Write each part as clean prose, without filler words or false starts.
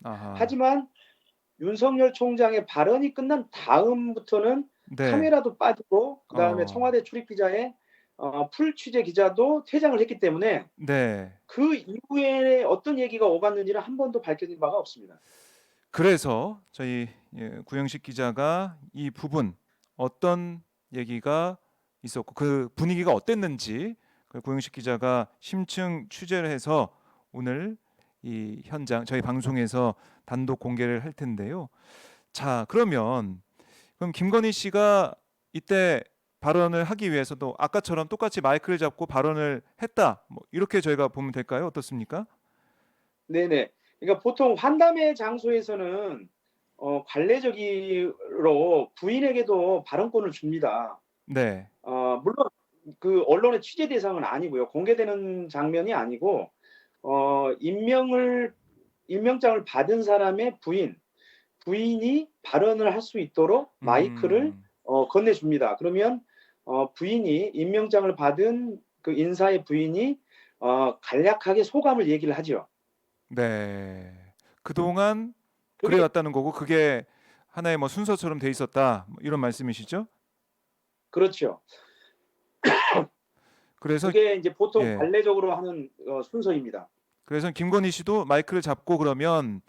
아하. 하지만 윤석열 총장의 발언이 끝난 다음부터는 네. 카메라도 빠지고 그다음에 어. 청와대 출입 기자의 풀 취재 기자도 퇴장을 했기 때문에 네. 그 이후에 어떤 얘기가 오갔는지는 한 번도 밝혀진 바가 없습니다. 그래서 저희 구영식 기자가 이 부분 어떤 얘기가 있었고 그 분위기가 어땠는지 그 구영식 기자가 심층 취재를 해서 오늘 이 현장 저희 방송에서 단독 공개를 할 텐데요. 자, 그럼 김건희 씨가 이때 발언을 하기 위해서도 아까처럼 똑같이 마이크를 잡고 발언을 했다. 뭐 이렇게 저희가 보면 될까요? 어떻습니까? 네네. 그러니까 보통 환담회 장소에서는 관례적으로 부인에게도 발언권을 줍니다. 네. 물론 그 언론의 취재 대상은 아니고요. 공개되는 장면이 아니고 임명장을 받은 사람의 부인이 발언을 할 수 있도록 마이크를 음. 건네줍니다. 그러면 부인이 임명장을 받은 그 인사의 부인이 간략하게 소감을 얘기를 하죠. 네. 그동안 그래 그게 왔다는 거고 그게 하나의 뭐 순서처럼 돼 있었다. 뭐 이런 말씀이시죠? 그렇죠. 그래서 그게 이제 보통 예. 관례적으로 하는 순서입니다. 그래서 김건희 씨도 마이크를 잡고 그러면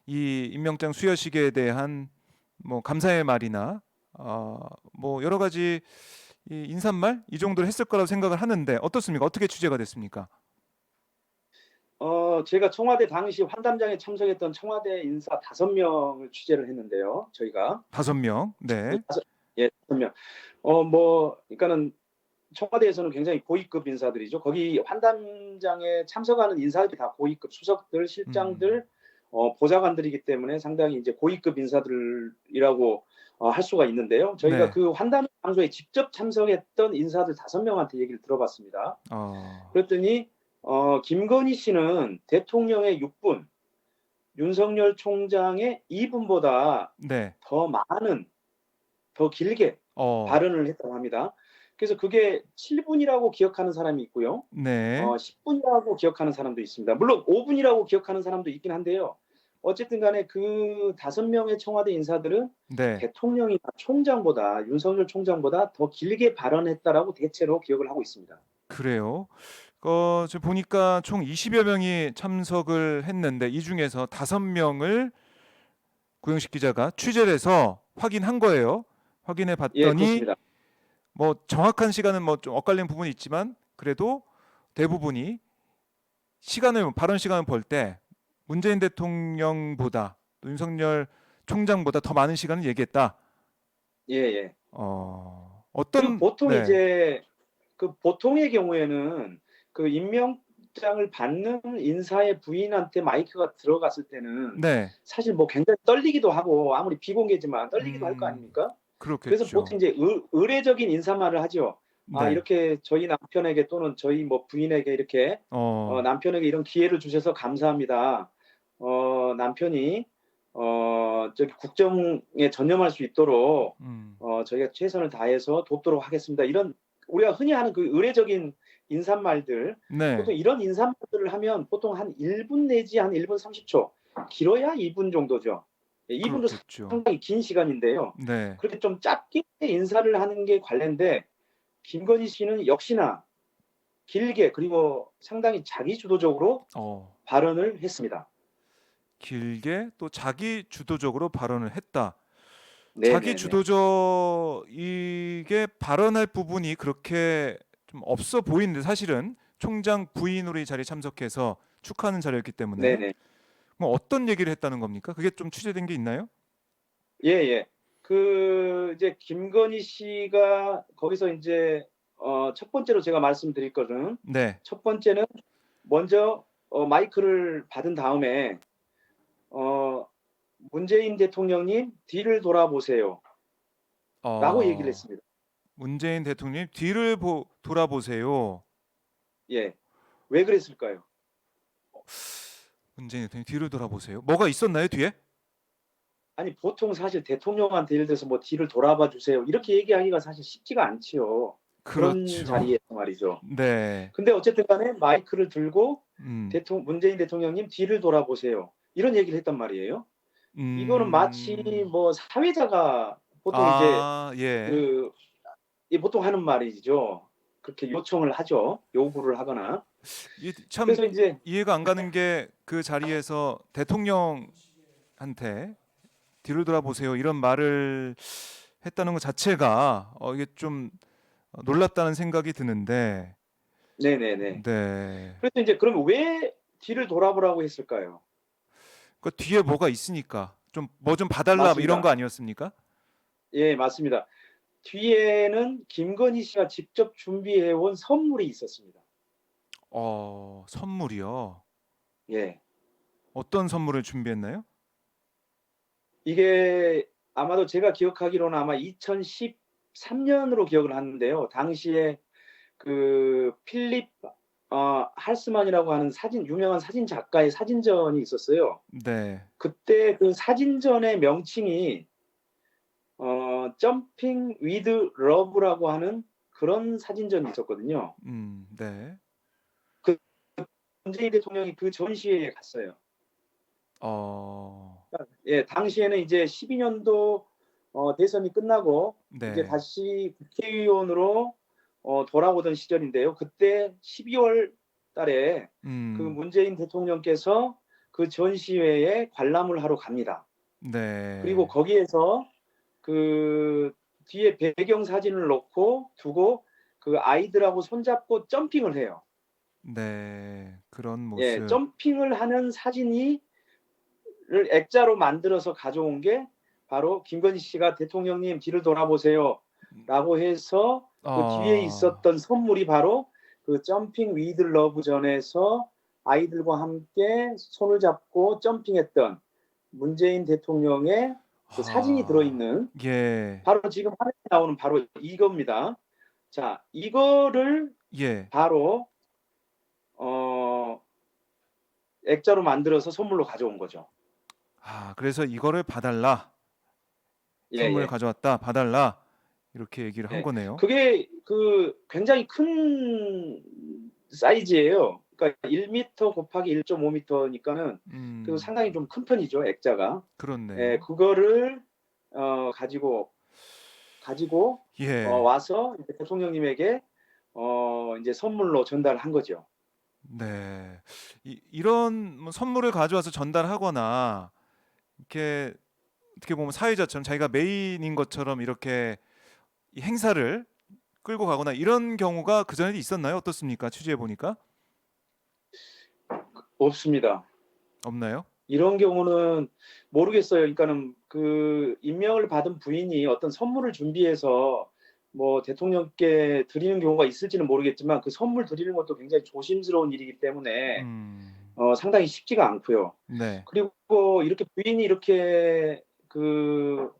이 임명장 수여식에 대한 뭐 감사의 말이나 뭐 여러 가지 이 인사말 이 정도를 했을 거라고 생각을 하는데 어떻습니까? 어떻게 취재가 됐습니까? 제가 청와대 당시 환담장에 참석했던 청와대 인사 5명을 취재를 했는데요, 저희가. 5명. 그 네. 다섯 예 5명. 그러니까는 청와대에서는 굉장히 고위급 인사들이죠. 거기 환담장에 참석하는 인사들이 다 고위급 수석들, 음. 실장들, 보좌관들이기 때문에 상당히 이제 고위급 인사들이라고 할 수가 있는데요. 저희가 네. 그 환담 장소에 직접 참석했던 인사들 5명한테 얘기를 들어봤습니다. 어. 그랬더니 김건희 씨는 대통령의 6분, 윤석열 총장의 2분보다 네. 더 많은, 더 길게 어. 발언을 했다고 합니다. 그래서 그게 7분이라고 기억하는 사람이 있고요. 네. 10분이라고 기억하는 사람도 있습니다. 물론 5분이라고 기억하는 사람도 있긴 한데요. 어쨌든 간에 그 5명의 청와대 인사들은 네. 대통령이나 총장보다 윤석열 총장보다 더 길게 발언했다라고 대체로 기억을 하고 있습니다. 그래요. 저 보니까 총 20여 명이 참석을 했는데 이 중에서 5명을 고영식 기자가 취재를 해서 확인한 거예요. 확인해 예, 봤더니 그렇습니다. 뭐 정확한 시간은 뭐 좀 엇갈리는 부분이 있지만 그래도 대부분이 발언 시간을 볼 때 문재인 대통령보다 또 윤석열 총장보다 더 많은 시간을 얘기했다. 예예. 그리고 어떤 보통 네. 이제 그 보통의 경우에는 그 임명장을 받는 인사의 부인한테 마이크가 들어갔을 때는 네. 사실 뭐 굉장히 떨리기도 하고 아무리 비공개지만 떨리기도 할 거 음. 아닙니까? 그래서 보통 그렇겠죠. 이제 의례적인 인사말을 하죠. 네. 이렇게 저희 남편에게 또는 저희 뭐 부인에게 이렇게 어. 남편에게 이런 기회를 주셔서 감사합니다. 남편이 저기 국정에 전념할 수 있도록 음. 저희가 최선을 다해서 돕도록 하겠습니다. 이런 우리가 흔히 하는 그 의례적인 인사말들, 네. 보통 이런 인사말들을 하면 보통 한 1분 내지 한 1분 30초, 길어야 2분 정도죠. 2분도 그렇겠죠. 상당히 긴 시간인데요. 네. 그렇게 좀 짧게 인사를 하는 게 관례인데 김건희 씨는 역시나 길게 그리고 상당히 자기주도적으로 어. 발언을 했습니다. 길게 또 자기 주도적으로 발언을 했다. 자기 네네네. 주도적 이게 발언할 부분이 그렇게 좀 없어 보이는데 사실은 총장 부인으로 이 자리에 참석해서 축하하는 자리였기 때문에 네네. 뭐 어떤 얘기를 했다는 겁니까? 그게 좀 취재된 게 있나요? 예예. 이제 김건희 씨가 거기서 인제 첫 번째로 제가 말씀드릴 거는 네. 첫 번째는 먼저 마이크를 받은 다음에 어 "문재인 대통령님 뒤를 돌아보세요."라고 얘기를 어, 했습니다. 문재인 대통령 뒤를 돌아보세요. 예. 왜 그랬을까요? 문재인 대통령 뒤를 돌아보세요. 뭐가 있었나요, 뒤에? 아니 보통 사실 대통령한테 예를 들어서 뭐 "뒤를 돌아봐 주세요." 이렇게 얘기하기가 사실 쉽지가 않지요. 그런 그렇죠. 자리에서 말이죠. 네. 근데 어쨌든 간에 마이크를 들고 음. "문재인 대통령님 뒤를 돌아보세요." 이런 얘기를 했단 말이에요. 이거는 마치 음. 뭐 사회자가 보통 이제 아 예. 그 보통 하는 말이죠. 그렇게 요청을 하죠. 요구를 하거나. 이게 참 그래서 인제 이해가 안 가는 게 그 자리에서 대통령한테 "뒤를 돌아보세요." 이런 말을 했다는 것 자체가 이게 좀 놀랍다는 생각이 드는데 네네네. 네. 그래서 인제 그러면 왜 뒤를 돌아보라고 했을까요? 그 뒤에 뭐가 있으니까 좀 "뭐 좀 봐 달라." 뭐 이런 거 맞습니다. 아니었습니까? 예 맞습니다. 뒤에는 김건희 씨가 직접 준비해 온 선물이 있었습니다. 선물이요? 예. 어떤 선물을 준비했나요? 이게 아마도 제가 기억하기로는 아마 2013 년으로 기억을 하는데요. 당시에 그 필립 할스만이라고 하는 유명한 사진 작가의 사진전이 있었어요. 네. 그때 그 사진전의 명칭이 점핑 위드 러브라고 하는 그런 사진전이 있었거든요. 네. 그 문재인 대통령이 그 전시회에 갔어요. 어 예 당시에는 이제 12 년도 대선이 끝나고 이제 네. 다시 국회의원으로 돌아오던 시절인데요. 그때 12월 달에 그 음 문재인 대통령께서 그 전시회에 관람을 하러 갑니다. 그리고 네. 거기에서 그 뒤에 배경 사진을 놓고 두고 그 아이들하고 손잡고 점핑을 해요. 네. 그런 예. 모습. 점핑을 하는 사진이 를 액자로 만들어서 가져온 게 바로 김건희 씨가 "대통령님 뒤를 돌아보세요."라고 해서 그 뒤에 어. 있었던 선물이 바로 그 점핑 위드 러브 전에서 아이들과 함께 손을 잡고 점핑했던 문재인 대통령의 그 사진이 들어 아. 있는 예. 바로 지금 화면에 나오는 바로 이겁니다. 자 이거를 예. 바로 어 액자로 만들어서 선물로 가져온 거죠. 그래서 "이거를 봐 달라. 선물 예예. 가져왔다. 봐 달라." 이렇게 얘기를 한 예. 거네요. 그게 그 굉장히 큰 사이즈예요. 그러니까 1 미터 곱하기 1.5 미터니까는 그 음. 상당히 좀 큰 편이죠, 액자가. 예. 그렇네요. 그거를 가지고 예. 와서 이제 대통령님에게 인제 선물로 전달한 거죠. 네. 이런 뭐 선물을 가져와서 전달하거나 이렇게 어떻게 보면 사회자처럼 자기가 메인인 것처럼 이렇게 이 행사를 끌고 가거나 이런 경우가 그전에도 있었나요? 어떻습니까? 취재해 보니까? 없습니다. 없나요? 이런 경우는 모르겠어요. 그러니까는 그 임명을 받은 부인이 어떤 선물을 준비해서 뭐 대통령께 드리는 경우가 있을지는 모르겠지만 그 선물 드리는 것도 굉장히 조심스러운 일이기 때문에 음. 상당히 쉽지가 않고요. 네. 그리고 이렇게 부인이 이렇게 그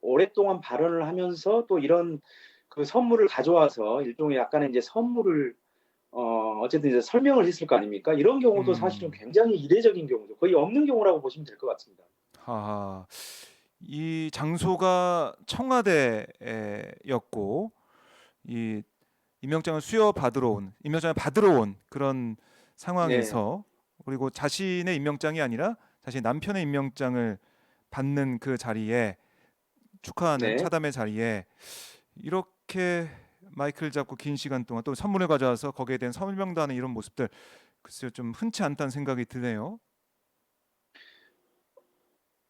오랫동안 발언을 하면서 또 이런 그 선물을 가져와서 일종의 약간의 인제 선물을 어쨌든 이제 설명을 했을 거 아닙니까? 이런 경우도 사실은 음. 굉장히 이례적인 경우죠. 거의 없는 경우라고 보시면 될 것 같습니다. 하하. 이 장소가 청와대였고 이 임명장을 받으러 온 그런 네. 상황에서 그리고 자신의 임명장이 아니라 자신 남편의 임명장을 받는 그 자리에 축하하는 네. 차담의 자리에 이렇게 마이크를 잡고 긴 시간 동안 또 선물을 가져와서 거기에 대한 설명도 하는 이런 모습들 글쎄요 좀 흔치 않다는 생각이 드네요.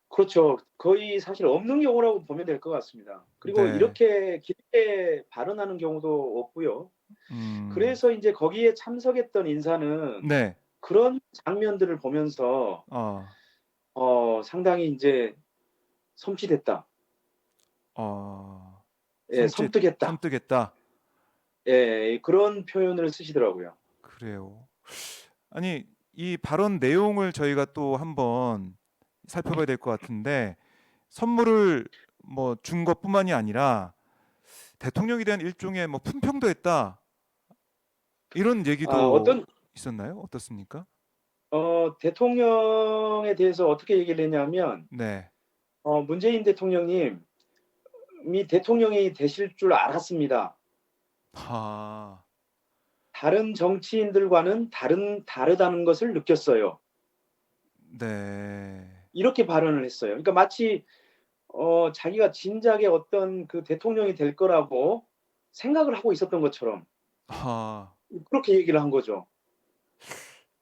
그렇죠. 거의 사실 없는 경우라고 보면 될 것 같습니다. 그리고 네. 이렇게 길게 발언하는 경우도 없고요. 음. 그래서 인제 거기에 참석했던 인사는 네. 그런 장면들을 보면서 어. 상당히 인제 '섬찟했다.' 어. 예 섬찟 '섬뜩했다.' 섬뜩했다. 예 그런 표현을 쓰시더라고요. 그래요. 아니 이 발언 내용을 저희가 또 한번 살펴봐야 될 것 같은데 선물을 뭐 준 것뿐만이 아니라 대통령에 대한 일종의 뭐 품평도 했다. 이런 얘기도 어떤 있었나요? 어떻습니까? 대통령에 대해서 어떻게 얘기를 했냐면 네. 문재인 대통령님이 대통령이 되실 줄 알았습니다. 아. 다른 정치인들과는 다르다는 것을 느꼈어요. 네. 이렇게 발언을 했어요. 그러니까 마치 자기가 진작에 어떤 그 대통령이 될 거라고 생각을 하고 있었던 것처럼 아. 그렇게 얘기를 한 거죠.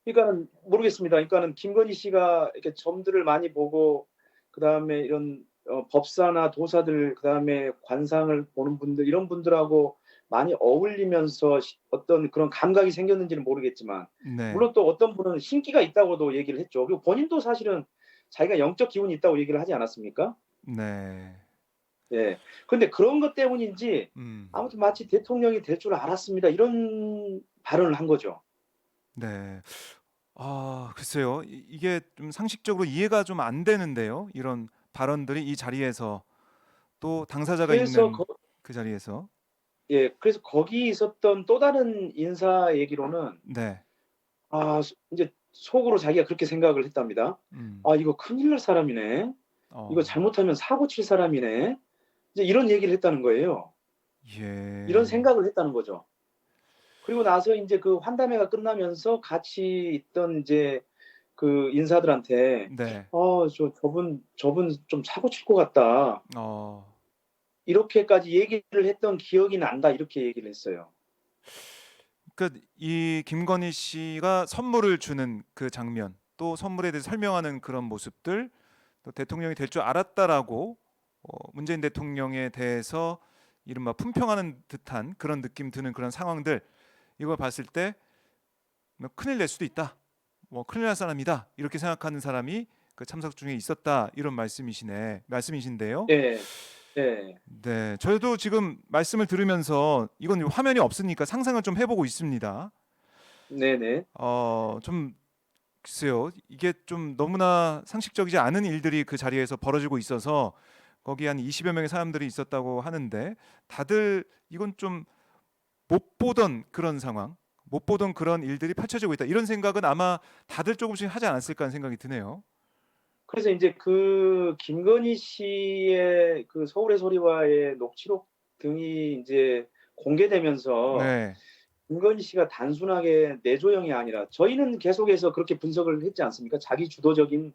그러니까는 모르겠습니다. 그러니까는 김건희 씨가 이렇게 점들을 많이 보고 그다음에 이런 법사나 도사들 그다음에 관상을 보는 분들 이런 분들하고 많이 어울리면서 어떤 그런 감각이 생겼는지는 모르겠지만 네. 물론 또 어떤 분은 신기가 있다고도 얘기를 했죠. 그리고 본인도 사실은 자기가 영적 기운이 있다고 얘기를 하지 않았습니까? 네. 예. 근데 그런 것 때문인지 음. 아무튼 마치 '대통령이 될 줄 알았습니다.' 이런 발언을 한 거죠. 네. 글쎄요. 이게 좀 상식적으로 이해가 좀 안 되는데요. 이런 발언들이 이 자리에서 또 당사자가 그래서 있는 그 자리에서. 그래서 거기 있었던 또 다른 인사 얘기로는 네. 인제 속으로 자기가 그렇게 생각을 했답니다. 음. '아 이거 큰일 날 사람이네. 이거 어. 잘못하면 사고 칠 사람이네.' 이제 이런 얘기를 했다는 거예요. 이런 예. 생각을 했다는 거죠. 그리고 나서 인제 그 환담회가 끝나면서 같이 있던 인제 그 인사들한테 네. 저분 좀 사고 칠 것 같다." 어. 이렇게까지 얘기를 했던 기억이 난다. 이렇게 얘기를 했어요. 그러니까 이 김건희 씨가 선물을 주는 그 장면, 또 선물에 대해서 설명하는 그런 모습들, 또 대통령이 될 줄 알았다라고 문재인 대통령에 대해서 이른바 품평하는 듯한 그런 느낌 드는 그런 상황들, 이걸 봤을 때 뭐 큰일 낼 수도 있다. 뭐 큰일 날 사람이다. 이렇게 생각하는 사람이 그 참석 중에 있었다. 이런 말씀이신데요. 예. 예. 네, 저도 지금 말씀을 들으면서 이건 화면이 없으니까 상상을 좀 해보고 있습니다. 네네. 좀 글쎄요, 이게 좀 너무나 상식적이지 않은 일들이 그 자리에서 벌어지고 있어서 거기 한 20여 명의 사람들이 있었다고 하는데 다들 이건 좀 못 보던 그런 상황, 못 보던 그런 일들이 펼쳐지고 있다. 이런 생각은 아마 다들 조금씩 하지 않았을까 하는 생각이 드네요. 그래서 인제 그 김건희 씨의 그 서울의 소리와의 녹취록 등이 인제 공개되면서 네, 김건희 씨가 단순하게 내조형이 아니라 저희는 계속해서 그렇게 분석을 했지 않습니까? 자기 주도적인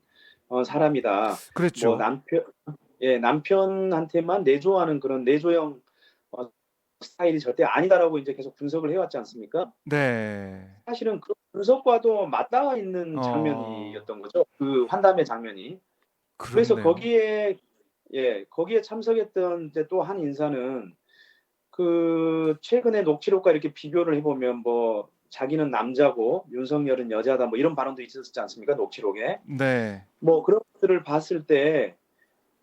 사람이다. 뭐 그랬죠. 남편한테만 내조하는 그런 내조형 어 스타일이 절대 아니다라고 인제 계속 분석을 해 왔지 않습니까? 네, 사실은 그 분석과도 맞닿아 있는 어, 장면이었던 거죠, 그 환담회 장면이. 그래서 그렇네요. 거기에 참석했던 이제 또 한 인사는 그 최근에 녹취록과 이렇게 비교를 해 보면 뭐 자기는 남자고 윤석열은 여자다 뭐 이런 발언도 있었지 않습니까, 녹취록에. 네, 뭐 그런 것들을 봤을 때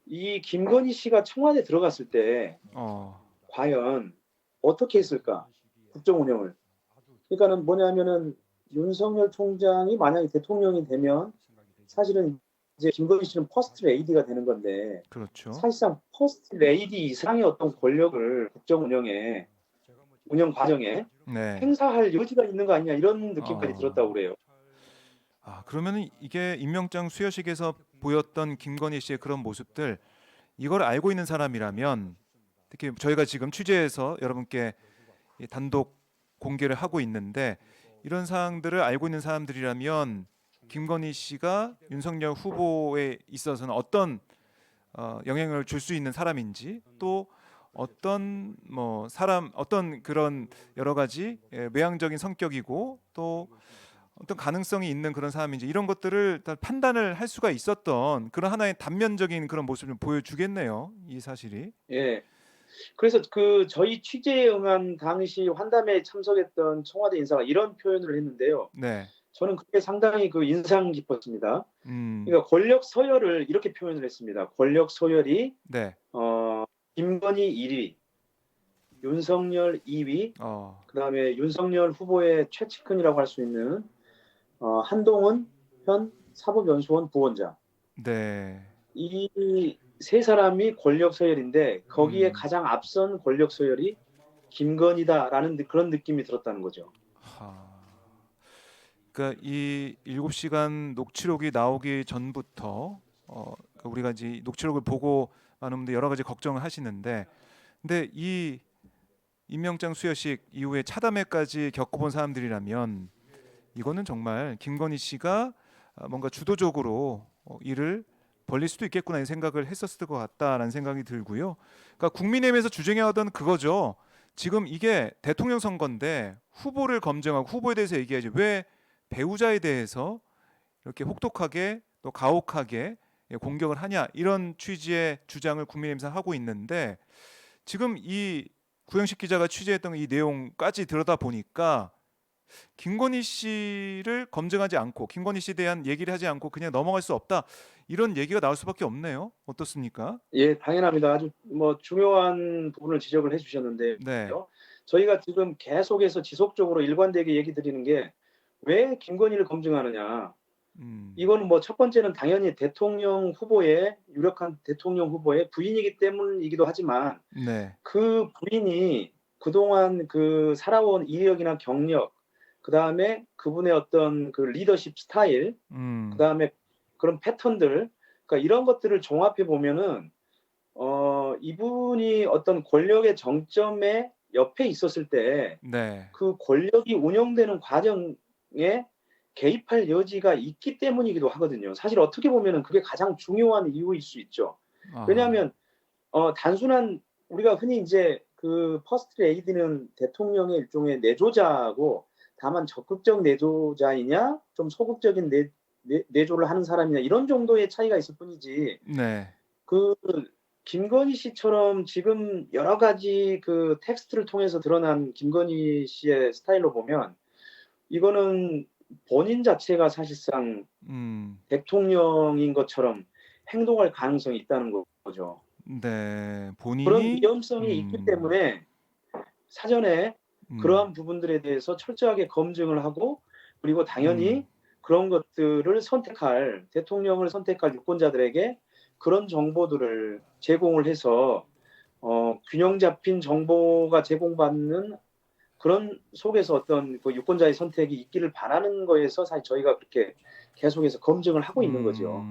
이 김건희 씨가 청와대에 들어갔을 때 어, 과연 어떻게 했을까? 국정 운영을. 그러니까는 뭐냐면은 윤석열 총장이 만약에 대통령이 되면 사실은 이제 김건희 씨는 퍼스트 레이디가 되는 건데 그렇죠. 사실상 퍼스트 레이디 이상의 어떤 권력을 국정 운영에 운영 과정에 네. 행사할 여지가 있는 거 아니냐 이런 느낌까지 어. 들었다고 그래요. 그러면은 이게 임명장 수여식에서 보였던 김건희 씨의 그런 모습들, 이걸 알고 있는 사람이라면, 특히 저희가 지금 취재해서 여러분께 이 단독 공개를 하고 있는데, 이런 사항들을 알고 있는 사람들이라면 김건희 씨가 윤석열 후보에 있어서는 어떤 영향을 줄 수 있는 사람인지, 또 어떤 뭐 사람, 어떤 그런 여러 가지 외향적인 성격이고 또 어떤 가능성이 있는 그런 사람인지, 이런 것들을 다 판단을 할 수가 있었던 그런 하나의 단면적인 그런 모습을 보여주겠네요, 이 사실이. 예. 그래서 그 저희 취재에 응한 당시 환담회에 참석했던 청와대 인사가 이런 표현을 했는데요. 네. 저는 그게 상당히 그 인상 깊었습니다. 음. 그러니까 권력 서열을 이렇게 표현을 했습니다. 권력 서열이 네. 김건희 1 위, 윤석열 2 위, 어. 그다음에 윤석열 후보의 최측근이라고 할 수 있는 한동훈 현 사법연수원 부원장. 네. 이 세 사람이 권력 서열인데 거기에 음. 가장 앞선 권력 서열이 김건희다라는 그런 느낌이 들었다는 거죠. 하. 그러니까 이 7시간 녹취록이 나오기 전부터 우리가 이제 녹취록을 보고 많은 분들이 여러 가지 걱정을 하시는데, 근데 이 임명장 수여식 이후에 차담회까지 겪어본 사람들이라면 이거는 정말 김건희 씨가 뭔가 주도적으로 일을 벌릴 수도 있겠구나 이 생각을 했었을 것 같다라는 생각이 들고요. 그러니까 국민의힘에서 주장해왔던 그거죠. 지금 이게 대통령 선거인데 후보를 검증하고 후보에 대해서 얘기하지 왜 배우자에 대해서 이렇게 혹독하게 또 가혹하게 공격을 하냐 이런 취지의 주장을 국민의힘에서 하고 있는데 지금 이 구영식 기자가 취재했던 이 내용까지 들여다 보니까 김건희 씨를 검증하지 않고 김건희 씨에 대한 얘기를 하지 않고 그냥 넘어갈 수 없다 이런 얘기가 나올 수밖에 없네요. 어떻습니까? 예, 당연합니다. 아주 뭐 중요한 부분을 지적을 해 주셨는데요. 네. 저희가 지금 계속해서 지속적으로 일관되게 얘기 드리는 게 왜 김건희를 검증하느냐. 음, 이거는 뭐 첫 번째는 당연히 대통령 후보의 유력한 대통령 후보의 부인이기 때문이기도 하지만 네. 그 부인이 그동안 그 살아온 이력이나 경력, 그다음에 그분의 어떤 그 리더십 스타일, 음, 그다음에 그런 패턴들, 그러니까 이런 것들을 종합해 보면은 이분이 어떤 권력의 정점에 옆에 있었을 때 네. 그 권력이 운영되는 과정에 개입할 여지가 있기 때문이기도 하거든요. 사실 어떻게 보면은 그게 가장 중요한 이유일 수 있죠. 아, 왜냐하면 단순한 우리가 흔히 이제 그 퍼스트 레이디는 대통령의 일종의 내조자고 다만 적극적 내조자이냐 좀 소극적인 내조를 하는 사람이냐 이런 정도의 차이가 있을 뿐이지 네. 그 김건희 씨처럼 지금 여러 가지 그 텍스트를 통해서 드러난 김건희 씨의 스타일로 보면 이거는 본인 자체가 사실상 음, 대통령인 것처럼 행동할 가능성이 있다는 거죠. 네. 그런 본인이 위험성이 있기 때문에 사전에 음, 그러한 부분들에 대해서 철저하게 검증을 하고 그리고 당연히 음, 그런 것들을 선택할 대통령을 선택할 유권자들에게 그런 정보들을 제공을 해서 균형 잡힌 정보가 제공받는 그런 속에서 어떤 그 유권자의 선택이 있기를 바라는 거에서 사실 저희가 그렇게 계속해서 검증을 하고 있는 거죠.